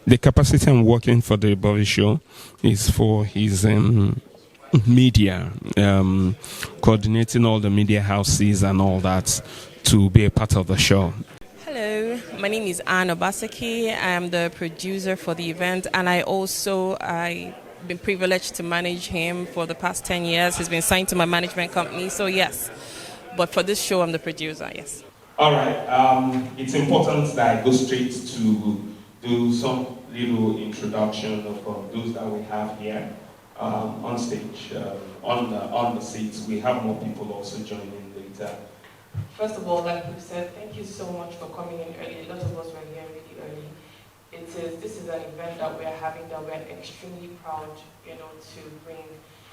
The capacity I'm working for the Bovi show is for his media, coordinating all the media houses and all that to be a part of the show. Hello, my name is Anne Obaseki. I am the producer for the event, and I've been privileged to manage him for the past 10 years. He's been signed to my management company, so yes. But for this show, I'm the producer, yes. All right. It's important that I go straight to do some little introduction of those that we have here on stage, on the seats. We have more people also joining later. First of all, like we said, thank you so much for coming in early. A lot of us were here really early. This is an event that we're having that we're extremely proud, to bring.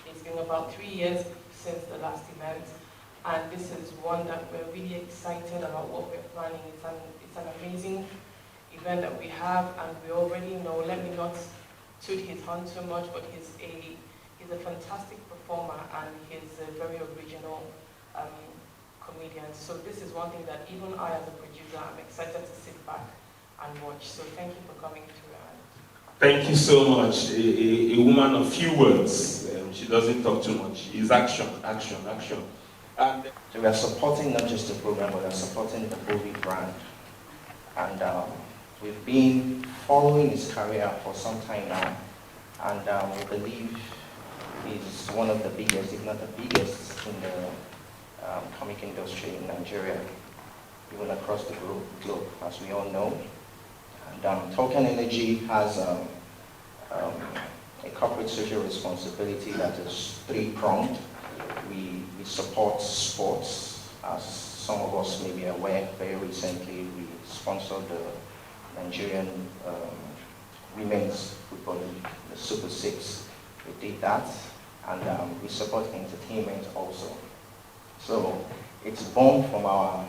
It's been about 3 years since the last event, and this is one that we're really excited about what we're planning. It's an amazing event that we have, and we already know. Let me not toot his horn too much, but he's a fantastic performer, and he's a very original comedian. So this is one thing that even I, as a producer, I'm excited to sit back and watch. So thank you for coming to Thank you so much. A woman of few words. She doesn't talk too much. It's action, action, action. And so we are supporting not just the program, but we are supporting the Bovi brand. And we've been following his career for some time now. And we believe he's one of the biggest, if not the biggest, in the comic industry in Nigeria, even across the globe, as we all know. And Token Energy has a corporate social responsibility that is three-pronged. We support sports, as some of us may be aware. Very recently, we sponsored the Nigerian women's football league, the Super Six. We did that, and we support entertainment also. So it's born from our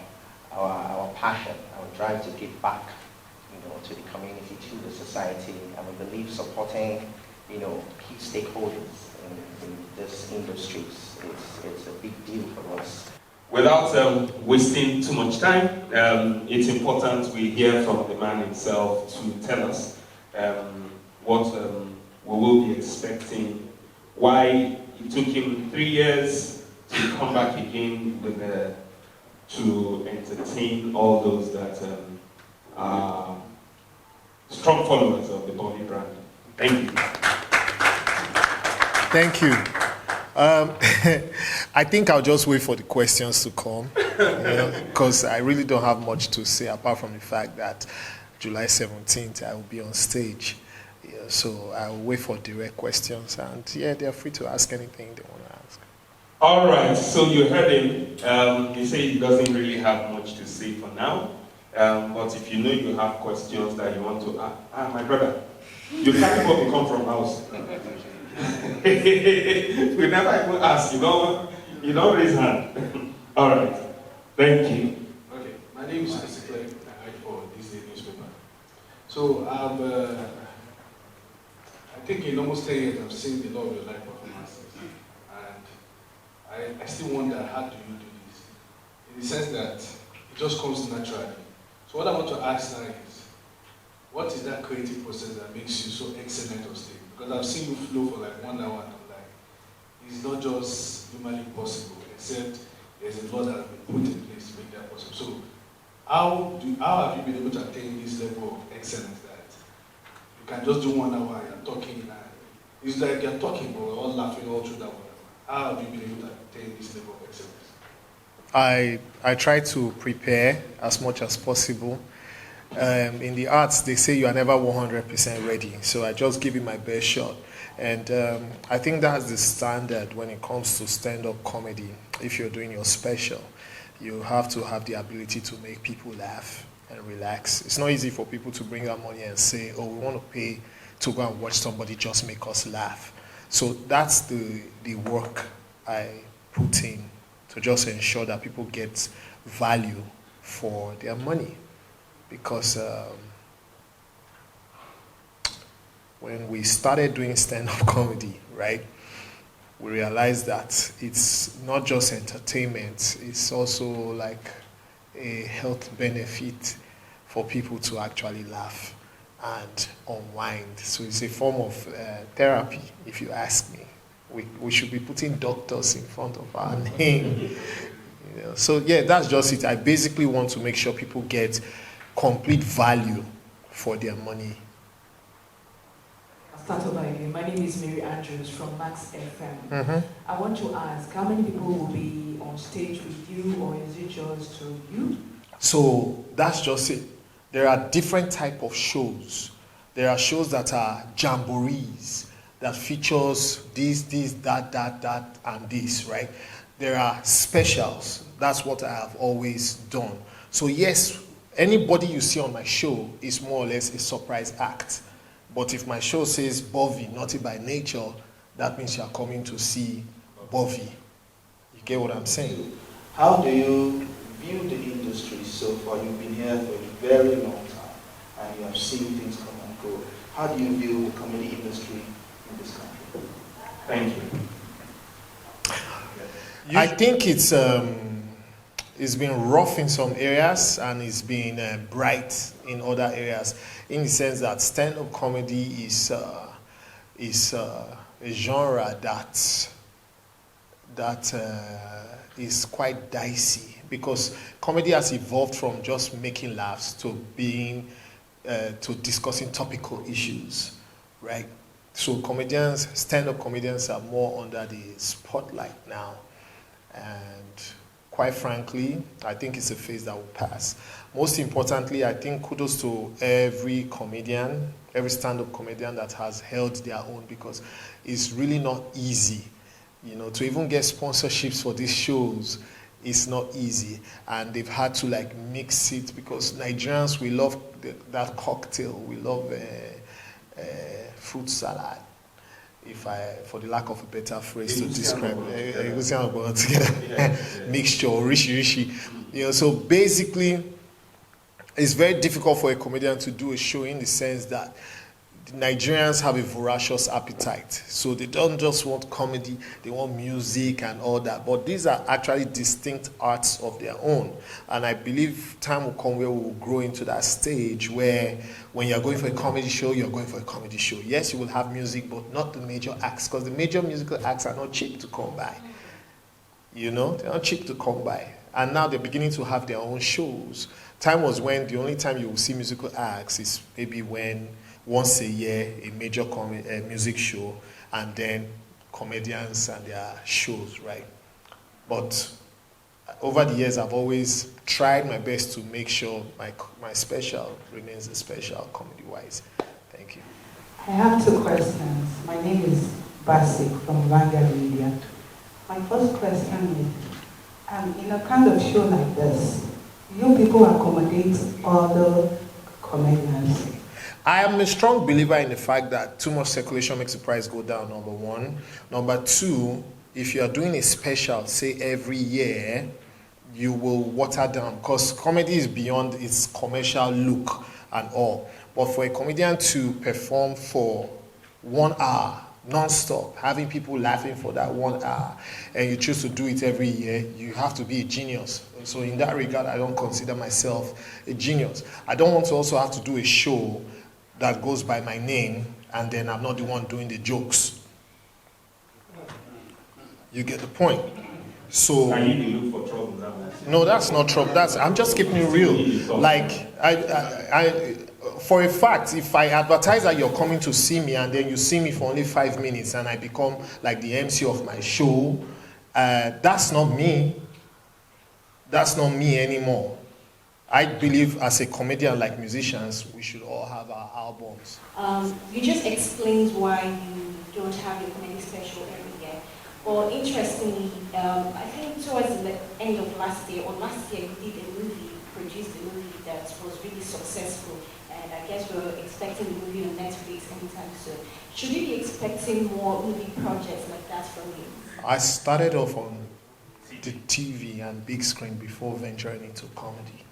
passion, our drive to give back, to the community, to the society, and we believe supporting, key stakeholders in this industry it's a big deal for us. Without wasting too much time, it's important we hear from the man himself to tell us what we will be expecting, why it took him 3 years to come back again to entertain all those that are strong followers of the Bovi brand. Thank you. Thank you. I think I'll just wait for the questions to come, because I really don't have much to say apart from the fact that July 17th I will be on stage. So I'll wait for direct questions, and they're free to ask anything they want to ask. All right, so you heard him. He said he doesn't really have much to say for now. But if you have questions that you want to ask, my brother, you can't even come from house. We never even ask. You don't raise hand. All right, thank you. Okay, my name is Chris. I write for this day newspaper. So I think in almost 10 years I've seen a lot of your live performances, and I still wonder, how do you do this? In the sense that it just comes naturally. So what I want to ask now is, what is that creative process that makes you so excellent on stage? Because I've seen you flow for like 1 hour, and I'm like, it's not just humanly possible, except there's a lot that has been put in place to make that possible. So how have you been able to attain this level of excellence that you can just do 1 hour and you're talking, and it's like you're talking, but we're all laughing all through that 1 hour. How have you been able to attain this level of excellence? I try to prepare as much as possible. In the arts, they say you are never 100% ready, so I just give it my best shot. And I think that's the standard when it comes to stand-up comedy. If you're doing your special, you have to have the ability to make people laugh and relax. It's not easy for people to bring out money and say, oh, we want to pay to go and watch somebody just make us laugh. So that's the work I put in to just ensure that people get value for their money. Because when we started doing stand-up comedy, right, we realized that it's not just entertainment, it's also like a health benefit for people to actually laugh. and unwind. So it's a form of therapy, if you ask me. We should be putting doctors in front of our name. You know? So yeah, that's just it. I basically want to make sure people get complete value for their money. I'll start over again. My name is Mary Andrews from Max FM. Mm-hmm. I want to ask, how many people will be on stage with you, or is it just you? So that's just it. There are different type of shows. There are shows that are jamborees, that features this, that, and this, right? There are specials. That's what I have always done. So yes, anybody you see on my show is more or less a surprise act. But if my show says Bovi, Naughty by Nature, that means you are coming to see Bovi. You get what I'm saying? How do you view the industry so far? You've been here for a very long time and you have seen things come and go. How do you view the comedy industry in this country? Thank you. I think it's been rough in some areas and it's been bright in other areas, in the sense that stand-up comedy is a genre that is quite dicey, because comedy has evolved from just making laughs to being to discussing topical issues, right? So comedians, stand-up comedians are more under the spotlight now, and quite frankly, I think it's a phase that will pass. Most importantly, I think kudos to every comedian, every stand-up comedian that has held their own, because it's really not easy. You know, to even get sponsorships for these shows is not easy. And they've had to like mix it, because Nigerians, we love that cocktail. We love fruit salad. For the lack of a better phrase to describe mixture, rishi. You know, so basically, it's very difficult for a comedian to do a show, in the sense that the Nigerians have a voracious appetite. So they don't just want comedy, they want music and all that. But these are actually distinct arts of their own. And I believe time will come where we will grow into that stage where when you're going for a comedy show, you're going for a comedy show. Yes, you will have music, but not the major acts, because the major musical acts are not cheap to come by. You know, they're not cheap to come by. And now they're beginning to have their own shows. Time was when the only time you will see musical acts is maybe when once a year, a major music show, and then comedians and their shows, right? But over the years, I've always tried my best to make sure my special remains a special comedy-wise. Thank you. I have two questions. My name is Basic from Vanguard Media. My first question is, in a kind of show like this, you people accommodate other comedians. I am a strong believer in the fact that too much circulation makes the price go down, number one. Number two, if you are doing a special, say every year, you will water down, because comedy is beyond its commercial look and all. But for a comedian to perform for 1 hour, non-stop, having people laughing for that 1 hour, and you choose to do it every year, you have to be a genius. So in that regard, I don't consider myself a genius. I don't want to also have to do a show that goes by my name, and then I'm not the one doing the jokes. You get the point? So Are you the look for trouble now? no, that's not trouble. I'm just keeping it real. Like I for a fact, if I advertise that you're coming to see me, and then you see me for only 5 minutes, and I become like the MC of my show, that's not me. That's not me anymore. I believe as a comedian, like musicians, we should all have our albums. You just explained why you don't have a comedy special every year. But interestingly, I think towards the end of last year, you did produced a movie that was really successful. And I guess we're expecting the movie on Netflix anytime soon. Should we be expecting more movie projects like that from you? I started off on the TV and big screen before venturing into comedy.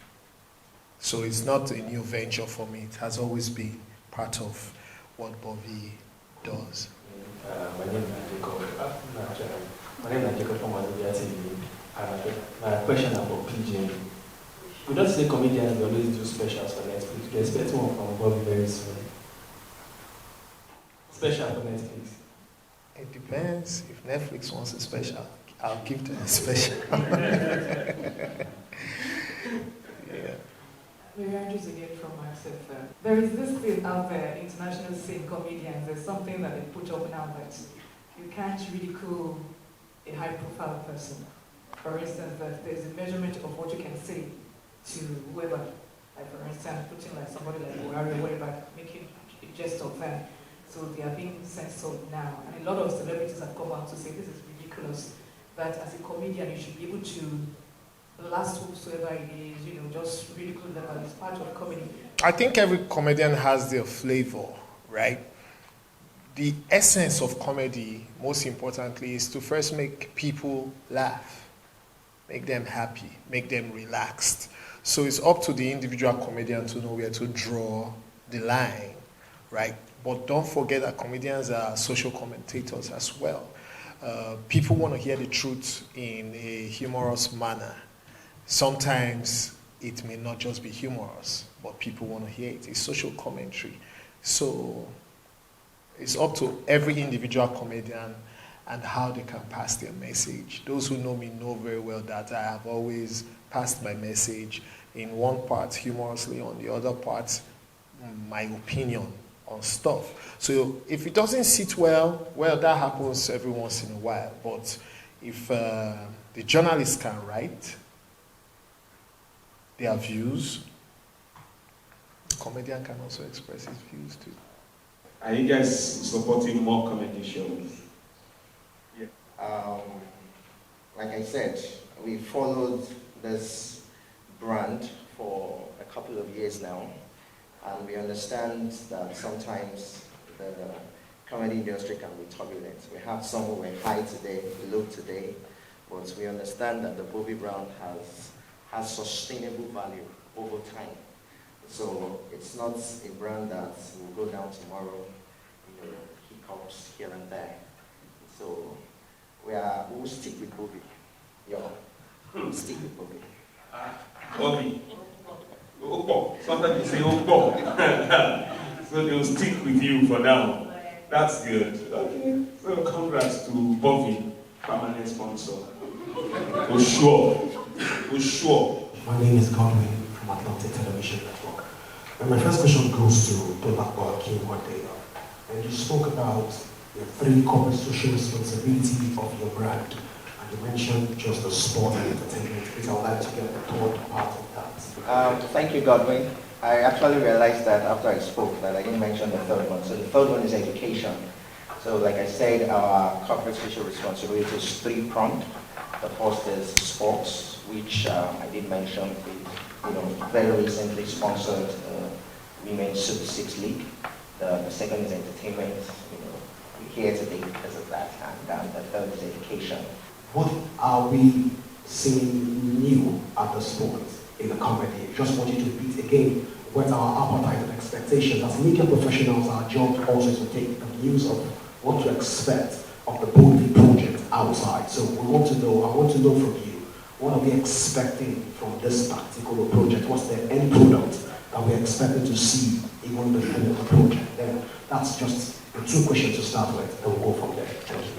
So it's not a new venture for me. It has always been part of what Bovi does. My name is Jacob. My name is Jacob from Adobia TV. My question about PJ. We don't say comedians we always do specials for Netflix. We expect one from Bovi very soon. Special for Netflix. It depends. If Netflix wants a special, I'll give them a special. Yeah. Maybe Andrews again from myself. There is this thing out there, international scene comedians. There's something that they put up now that you can't ridicule a high-profile person. For instance, that there's a measurement of what you can say to whoever. Like for instance, putting like somebody like Buhari or whatever, making a jest of them. So they are being censored now. And a lot of celebrities have come out to say this is ridiculous. That as a comedian, you should be able to blast whosoever it is, just ridicule them as part of comedy. I think every comedian has their flavor, right? The essence of comedy, most importantly, is to first make people laugh, make them happy, make them relaxed. So it's up to the individual comedian to know where to draw the line, right? But don't forget that comedians are social commentators as well. People want to hear the truth in a humorous manner. Sometimes it may not just be humorous, but people want to hear it. It's social commentary. So it's up to every individual comedian and how they can pass their message. Those who know me know very well that I have always passed my message in one part humorously, on the other part my opinion on stuff. So if it doesn't sit well, that happens every once in a while. But if the journalist can write their views, the comedian can also express his views too. Are you guys supporting more comedy shows? Yeah. Like I said, we followed this brand for a couple of years now, and we understand that sometimes the comedy industry can be turbulent. We have some who were high today, low today, but we understand that the Bovi brand has sustainable value over time. So it's not a brand that will go down tomorrow, hiccups here and there. So we'll stick with Bovi. Yeah, we'll stick with Bovi. Bovi. Opo. Sometimes you say Opo. So they'll stick with you for now. That's good. Okay. So congrats to Bovi, permanent sponsor. For sure. For sure. My name is Godwin from Atlantic Television Network. And my first question goes to Dolakwa Kimwade. And you spoke about the 3 corporate social responsibility of your brand. And you mentioned just the sport and entertainment. Please, I would like to get the third part of that. Thank you, Godwin. I actually realized that after I spoke that I didn't mention the third one. So the third one is education. So like I said, our corporate social responsibility is 3-pronged. The first is sports, which I did mention. We very recently sponsored Women's Super 6 League. The second is entertainment. We're here today because of that. And the third is education. What are we seeing new at this point in the comedy? Just want you to repeat again what our appetite and expectations. As media professionals, our job also is to take the news of what to expect of the Bovi project outside. So I want to know from you, what are we expecting from this particular project? What's the end product that we're expected to see even before the project? Then that's just the 2 questions to start with, and we'll go from there. Thank you.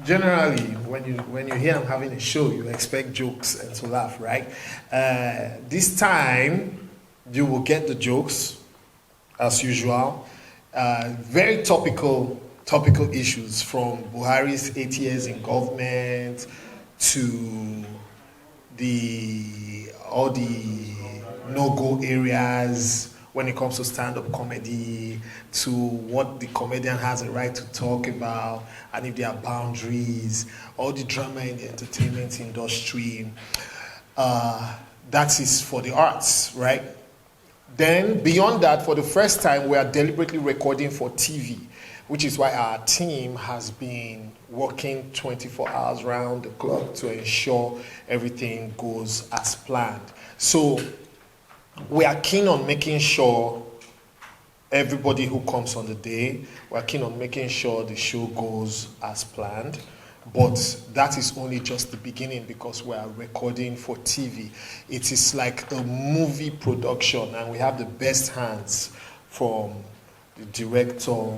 Generally, when you hear I'm having a show, you expect jokes and to laugh, right? This time, you will get the jokes, as usual. Very topical issues, from Buhari's 8 years in government to all the no-go areas when it comes to stand-up comedy, to what the comedian has a right to talk about, and if there are boundaries, all the drama in the entertainment industry. That is for the arts, right? Then, beyond that, for the first time, we are deliberately recording for TV, which is why our team has been working 24 hours round the clock to ensure everything goes as planned. So we are keen on making sure everybody who comes on the day, we're keen on making sure the show goes as planned. But that is only just the beginning because we are recording for TV. It is like a movie production, and we have the best hands from the director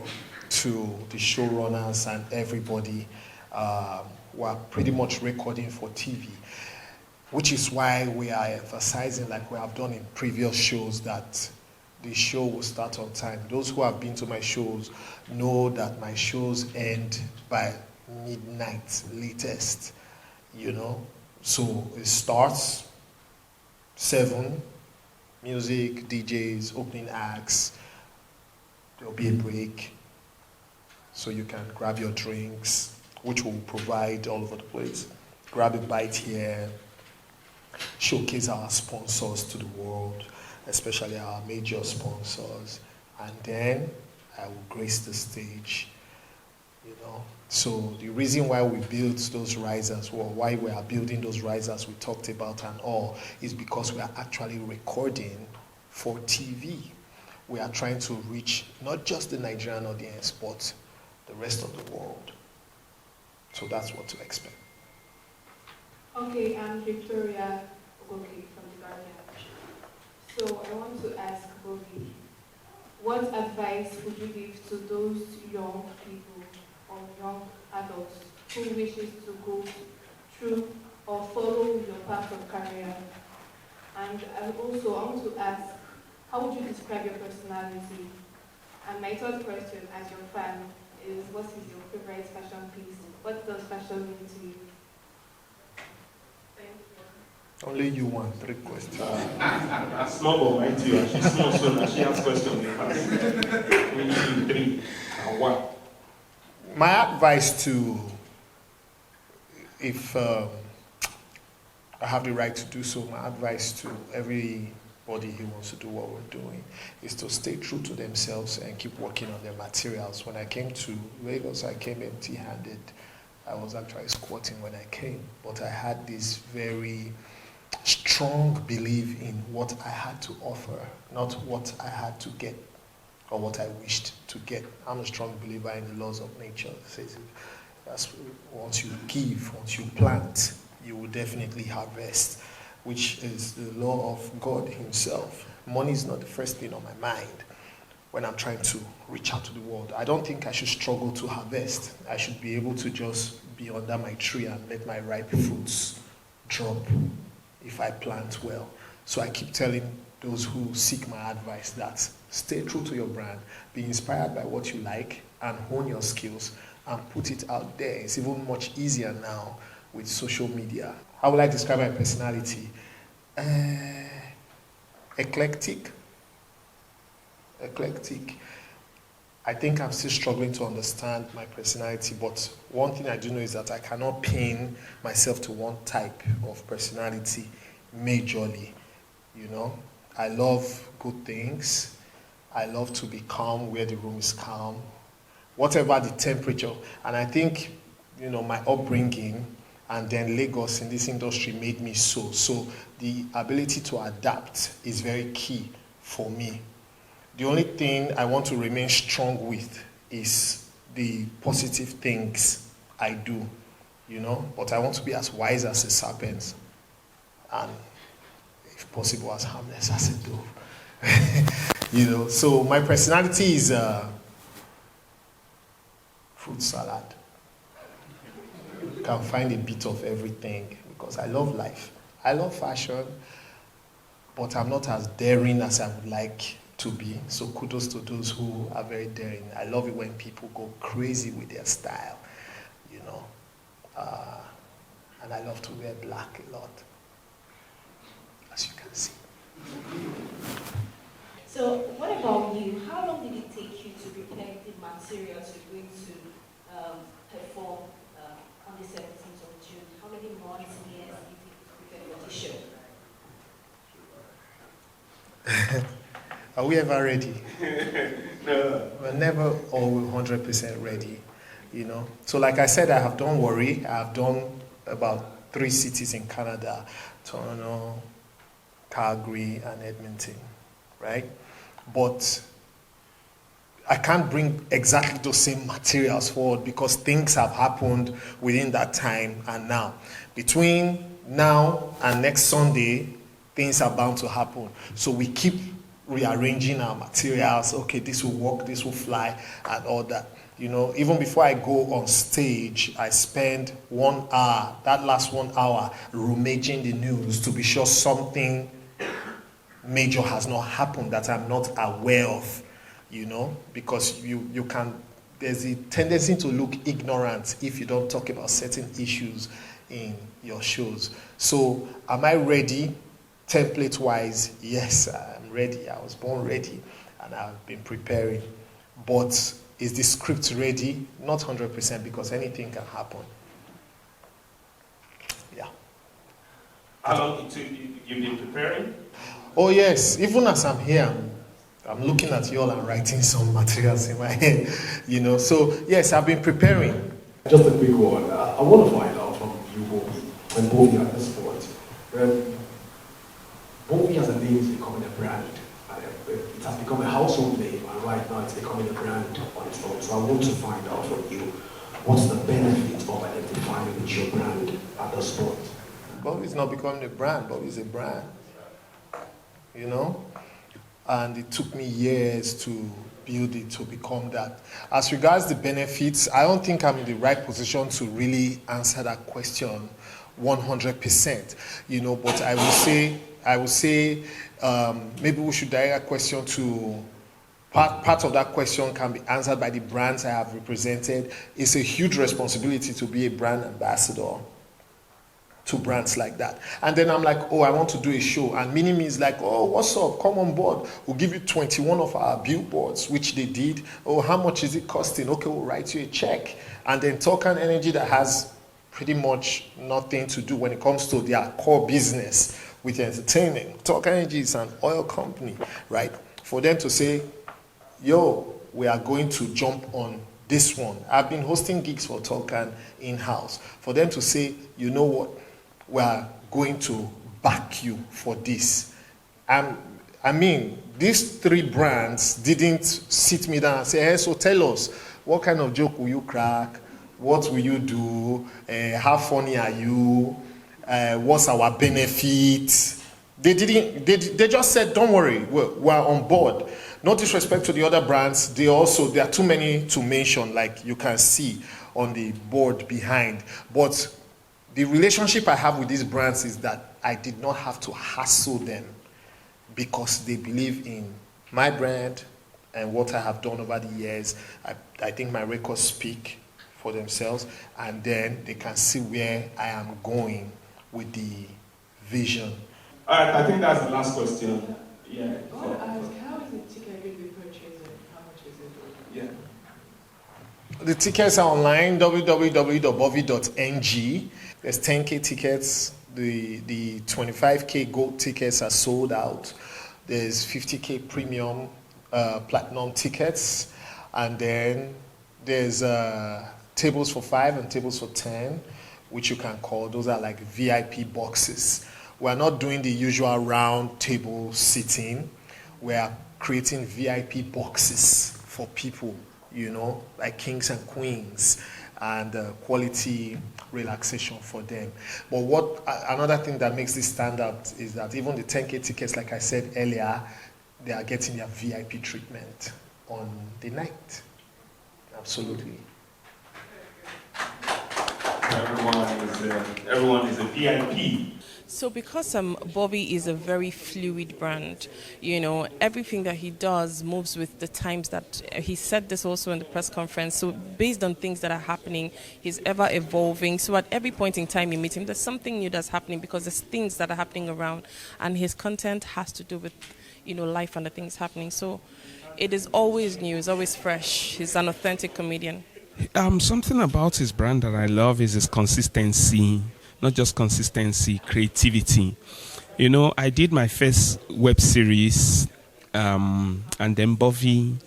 to the showrunners and everybody. We are pretty much recording for TV, which is why we are emphasizing, like we have done in previous shows, that the show will start on time. Those who have been to my shows know that my shows end by midnight latest, you know. So it starts 7, music, DJs, opening acts, there'll be a break, so you can grab your drinks, which will provide all over the place. Grab a bite here, showcase our sponsors to the world, especially our major sponsors, and then I will grace the stage, you know. So the reason why we built those risers, or why we are building those risers we talked about and all, is because we are actually recording for TV. We are trying to reach not just the Nigerian audience, but the rest of the world. So that's what to expect. Okay, I'm Victoria Ogoke from The Guardian. So I want to ask Bovi, what advice would you give to those young people or young adults who wishes to go through or follow your path of career? And I want to ask, how would you describe your personality? And my third question, as your fan, is what is your favorite fashion piece? What does fashion mean to you? Thank you. Only you want 3 questions. Small but mighty, you. She's small, so now she has questions in class. 1, 2, 3, and 1. My advice to, if I have the right to do so, my advice to everybody who wants to do what we're doing is to stay true to themselves and keep working on their materials. When I came to Lagos, I came empty-handed. I was actually squatting when I came, but I had this very strong belief in what I had to offer, not what I had to get or what I wished to get. I'm a strong believer in the laws of nature. It says that's once you give, once you plant, you will definitely harvest, which is the law of God himself. Money is not the first thing on my mind when I'm trying to reach out to the world. I don't think I should struggle to harvest. I should be able to just be under my tree and let my ripe fruits drop if I plant well. So I keep telling those who seek my advice that stay true to your brand, be inspired by what you like, and hone your skills and put it out there. It's even much easier now with social media. How would I describe my personality? Eclectic. I think I'm still struggling to understand my personality, but one thing I do know is that I cannot pin myself to one type of personality majorly, you know. I love good things. I love to be calm where the room is calm, whatever the temperature. And I think, you know, my upbringing and then Lagos in this industry made me so. So the ability to adapt is very key for me. The only thing I want to remain strong with is the positive things I do, you know, but I want to be as wise as a serpent and, if possible, as harmless as a dove. You know, so my personality is fruit salad. You can find a bit of everything because I love life. I love fashion, but I'm not as daring as I would like to be. So kudos to those who are very daring. I love it when people go crazy with their style, you know. And I love to wear black a lot, as you can see. So what about you? How long did it take you to prepare the materials you're going to perform on the 17th of June? How many months, years did it take to prepare for the show? Are we ever ready? No. We're never all 100% ready, you know. So like I said, I have done Warri. I have done about 3 cities in Canada, Toronto, Calgary, and Edmonton, right? But I can't bring exactly those same materials forward because things have happened within that time and now. Between now and next Sunday, things are bound to happen. So we keep rearranging our materials. Okay, this will work, this will fly, and all that. You know, even before I go on stage, I spend 1 hour, that last 1 hour, rummaging the news to be sure something major has not happened that I'm not aware of. You know, because you can, there's a tendency to look ignorant if you don't talk about certain issues in your shows. So am I ready template wise? Yes, I'm ready. I was born ready and I've been preparing. But is the script ready? Not 100% because anything can happen. Yeah. How long you've been preparing? Oh yes, even as I'm here, I'm looking at you all and writing some materials in my head, you know. So, yes, I've been preparing. Just a quick one. I want to find out from you, Bovi, and Bovi at this point. Bovi as a name is becoming a brand. It has become a household name, and right now it's becoming a brand on its own. So I want to find out from you, what's the benefit of identifying with your brand at this point? Bovi is not becoming a brand, Bovi is a brand, you know. And it took me years to build it to become that. As regards the benefits, I don't think I'm in the right position to really answer that question 100%, you know, but I will say maybe we should direct a question to, part of that question can be answered by the brands I have represented. It's a huge responsibility to be a brand ambassador to brands like that. And then I'm like, oh, I want to do a show. And Minimi is like, oh, what's up? Come on board. We'll give you 21 of our billboards, which they did. Oh, how much is it costing? Okay, we'll write you a check. And then Token Energy that has pretty much nothing to do when it comes to their core business with entertainment. Token Energy is an oil company, right? For them to say, yo, we are going to jump on this one. I've been hosting gigs for Token in-house. For them to say, you know what? We are going to back you for this. I mean, these three brands didn't sit me down and say, hey, so tell us, what kind of joke will you crack? What will you do? How funny are you? What's our benefit? They just said, don't worry, we're on board. No disrespect to the other brands. There are too many to mention, like you can see on the board behind. But the relationship I have with these brands is that I did not have to hassle them because they believe in my brand and what I have done over the years. I think my records speak for themselves, and then they can see where I am going with the vision. All right, I think that's the last question. Yeah. I want to ask, how is the ticket going to be purchased and how much is it? Yeah. The tickets are online, www.bovi.ng. There's 10K tickets. The 25K gold tickets are sold out. There's 50K premium platinum tickets. And then there's tables for 5 and tables for 10, which you can call. Those are like VIP boxes. We're not doing the usual round table sitting. We're creating VIP boxes for people, you know, like kings and queens, and quality relaxation for them. But another thing that makes this stand out is that even the 10K tickets, like I said earlier, they are getting their VIP treatment on the night. Absolutely. Everyone is a VIP. So because Bovi is a very fluid brand, you know, everything that he does moves with the times that he said this also in the press conference. So based on things that are happening, he's ever evolving. So at every point in time you meet him, there's something new that's happening because there's things that are happening around, and his content has to do with, you know, life and the things happening. So it is always new, it's always fresh. He's an authentic comedian. Something about his brand that I love is his consistency. Not just consistency, creativity. You know, I did my first web series, and then Bovi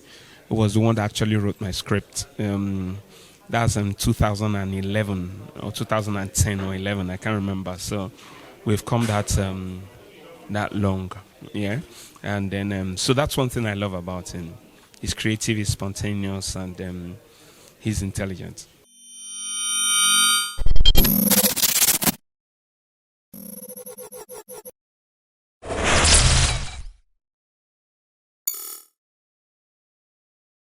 was the one that actually wrote my script. That's in 2011 or 2010 or 11, I can't remember. So we've come that long, yeah. And then, so that's one thing I love about him. He's creative, he's spontaneous, and he's intelligent.